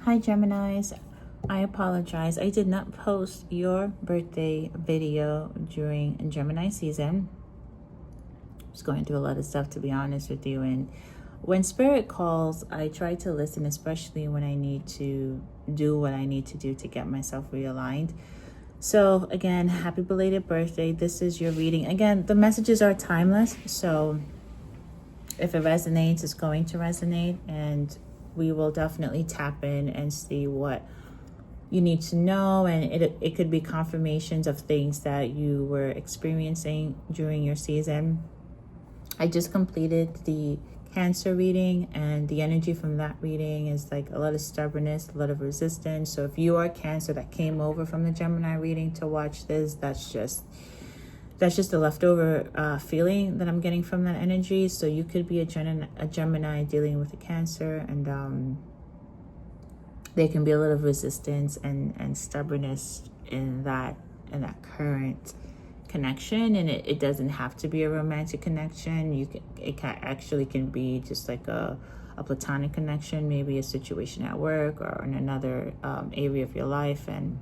Hi Geminis, I apologize. I did not post your birthday video during Gemini season. I was going through a lot of stuff, to be honest with you, and when spirit calls, I try to listen, especially when I need to do what I need to do to get myself realigned. So again, happy belated birthday. This is your reading. Again, the messages are timeless, so if it resonates, it's going to resonate, and we will definitely tap in and see what you need to know, and it could be confirmations of things that you were experiencing during your season. I just completed the Cancer reading, and the energy from that reading is like a lot of stubbornness, a lot of resistance. So if you are Cancer that came over from the Gemini reading to watch this, that's just the leftover feeling that I'm getting from that energy. So you could be a Gemini dealing with a Cancer, and there can be a little resistance and stubbornness in that current connection. And it doesn't have to be a romantic connection. It can be just like a platonic connection, maybe a situation at work or in another area of your life. And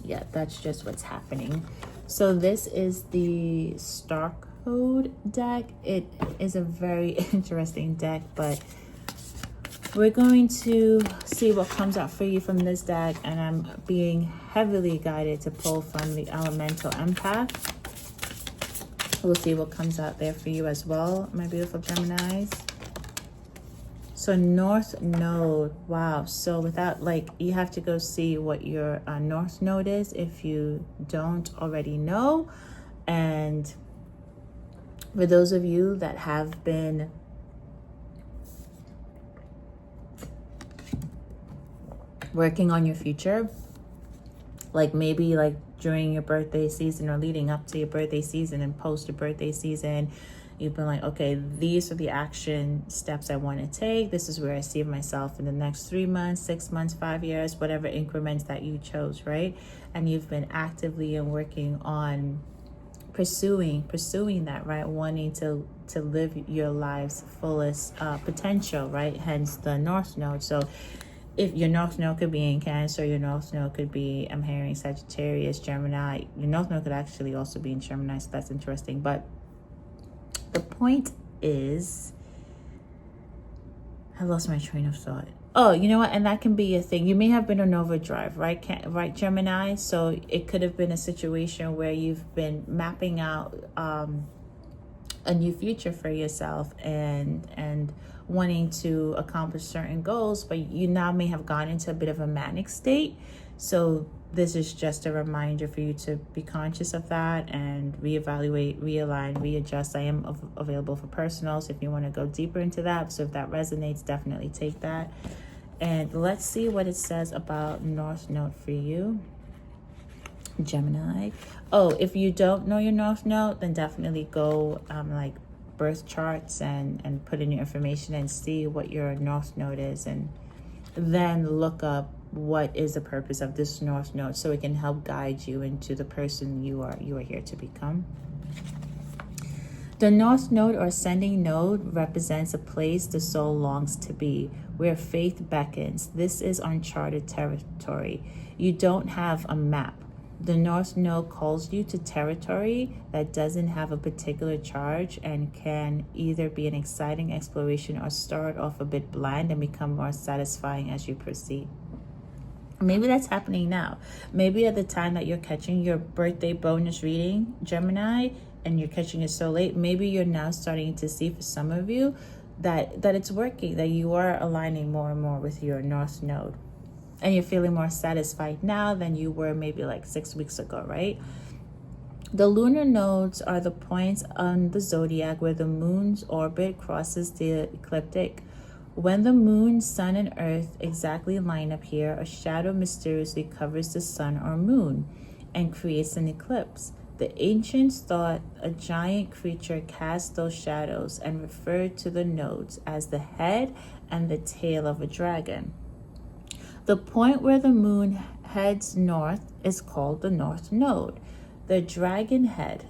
yeah, that's just what's happening. So this is the Star Code deck. It is a very interesting deck, but we're going to see what comes out for you from this deck, and I'm being heavily guided to pull from the Elemental Empath. We'll see what comes out there for you as well, my beautiful Geminis. So North Node, wow. So without, you have to go see what your North Node is if you don't already know. And for those of you that have been working on your future, maybe during your birthday season or leading up to your birthday season and post your birthday season, you've been like, okay, these are the action steps I want to take. This is where I see myself in the next 3 months, 6 months, 5 years, whatever increments that you chose, right? And you've been actively and working on pursuing that, right? Wanting to live your life's fullest potential, right? Hence the North Node. So if your North Node could be in Cancer, your North Node could be, I'm hearing Sagittarius, Gemini. Your North Node could actually also be in Gemini, so that's interesting. But the point is, I lost my train of thought. Oh, you know what? And that can be a thing. You may have been on overdrive, right? Right, Gemini? So it could have been a situation where you've been mapping out a new future for yourself and wanting to accomplish certain goals, but you now may have gone into a bit of a manic state. So this is just a reminder for you to be conscious of that and reevaluate, realign, readjust. I am available for personals if you want to go deeper into that. So if that resonates, definitely take that. And let's see what it says about North Node for you, Gemini. Oh, if you don't know your North Node, then definitely go birth charts and put in your information and see what your North Node is, and then look up what is the purpose of this North Node so it can help guide you into the person you are here to become. The North Node or ascending node represents a place the soul longs to be, where faith beckons. This is uncharted territory. You don't have a map. The North Node calls you to territory that doesn't have a particular charge and can either be an exciting exploration or start off a bit bland and become more satisfying as you proceed. Maybe that's happening now. Maybe at the time that you're catching your birthday bonus reading, Gemini, and you're catching it so late, maybe you're now starting to see, for some of you, that it's working, that you are aligning more and more with your North Node. And you're feeling more satisfied now than you were maybe 6 weeks ago, right? The lunar nodes are the points on the zodiac where the moon's orbit crosses the ecliptic. When the moon, sun, and earth exactly line up here, a shadow mysteriously covers the sun or moon and creates an eclipse. The ancients thought a giant creature cast those shadows and referred to the nodes as the head and the tail of a dragon. The point where the moon heads north is called the North Node. The dragon head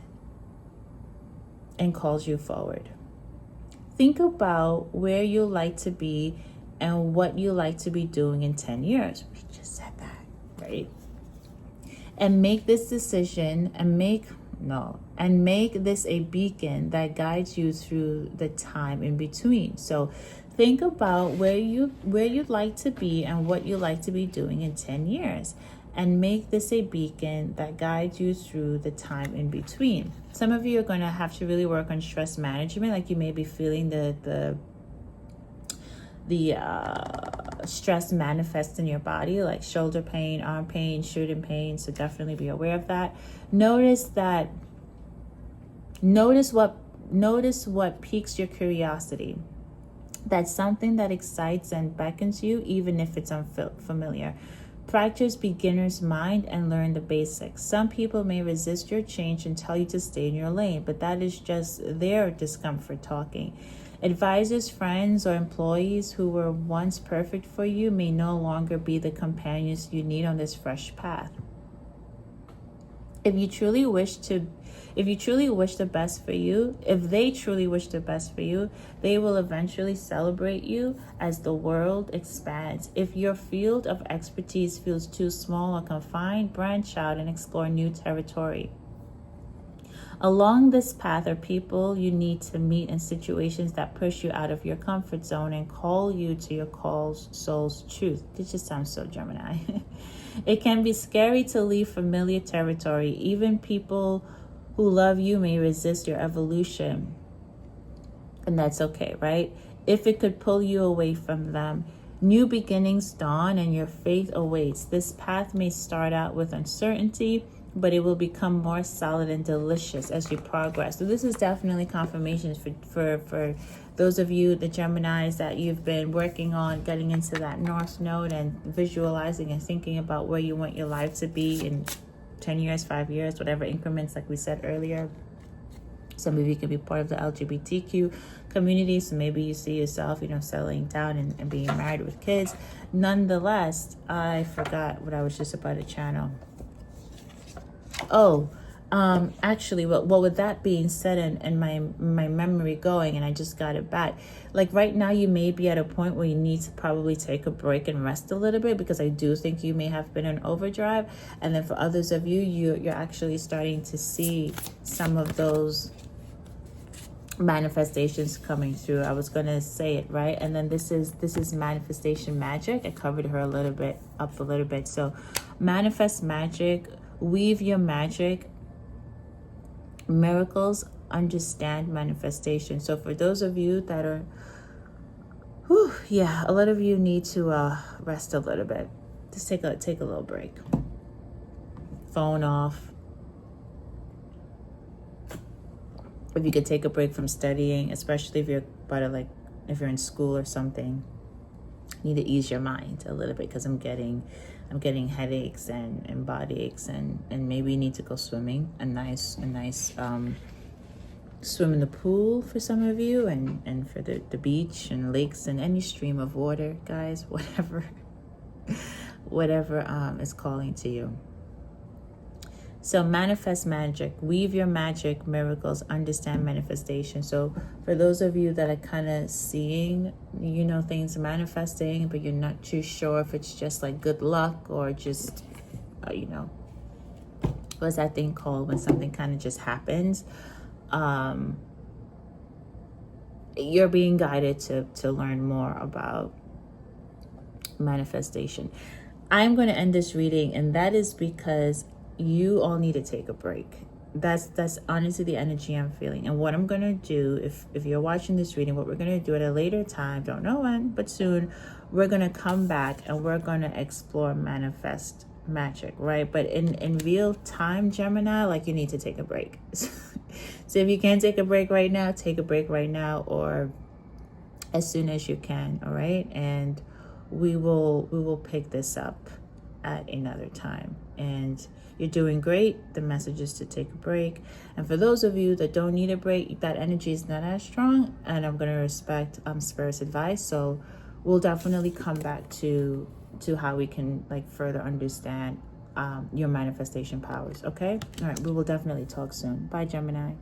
and calls you forward. Think about where you'd like to be and what you like to be doing in 10 years. We just said that, right? And make this decision and make this a beacon that guides you through the time in between. So think about where you'd like to be and what you like to be doing in 10 years. And make this a beacon that guides you through the time in between. Some of you are going to have to really work on stress management. Like you may be feeling the stress manifest in your body, like shoulder pain, arm pain, shooting pain. So definitely be aware of that. Notice what piques your curiosity. That's something that excites and beckons you, even if it's unfamiliar. Practice beginner's mind and learn the basics. Some people may resist your change and tell you to stay in your lane, but that is just their discomfort talking. Advisors, friends, or employees who were once perfect for you may no longer be the companions you need on this fresh path. If they truly wish the best for you, they will eventually celebrate you as the world expands. If your field of expertise feels too small or confined, branch out and explore new territory. Along this path are people you need to meet in situations that push you out of your comfort zone and call you to your soul's truth. This just sounds so Gemini. It can be scary to leave familiar territory. Even people who love you may resist your evolution. And that's okay, right? If it could pull you away from them. New beginnings dawn and your faith awaits. This path may start out with uncertainty, but it will become more solid and delicious as you progress. So this is definitely confirmations for those of you, the Geminis, that you've been working on getting into that North Node and visualizing and thinking about where you want your life to be in 10 years, 5 years, whatever increments, like we said earlier. Some of you can be part of the LGBTQ community, so maybe you see yourself, settling down and being married with kids. Nonetheless, I forgot what I was just about to channel. Actually, well, with that being said, and my memory going, and I just got it back. Like right now, you may be at a point where you need to probably take a break and rest a little bit, because I do think you may have been in overdrive. And then for others of you, you're actually starting to see some of those manifestations coming through. I was gonna say it right, and then this is manifestation magic. I covered her a little bit. So manifest magic, weave your magic. Miracles understand manifestation. So for those of you that are, a lot of you need to rest a little bit. Just take a little break. Phone off. If you could take a break from studying, especially if you're if you're in school or something, you need to ease your mind a little bit, because I'm getting headaches and body aches, and maybe you need to go swimming. A nice swim in the pool for some of you, and for the beach and lakes and any stream of water, guys, whatever is calling to you. So manifest magic, weave your magic, miracles, understand manifestation. So for those of you that are kind of seeing, things manifesting, but you're not too sure if it's just like good luck or just, what's that thing called when something kind of just happens? You're being guided to learn more about manifestation. I'm going to end this reading, and that is because you all need to take a break. That's honestly the energy I'm feeling. And what I'm going to do, if you're watching this reading, what we're going to do at a later time, don't know when, but soon, we're going to come back and we're going to explore manifest magic, right? But in real time, Gemini, like, you need to take a break. So if you can't take a break right now, take a break right now, or as soon as you can, all right? And we will pick this up at another time. And you're doing great. The message is to take a break. And for those of you that don't need a break, that energy is not as strong, and I'm going to respect Spirit's advice. So we'll definitely come back to how we can further understand your manifestation powers. Okay? All right. We will definitely talk soon. Bye, Gemini.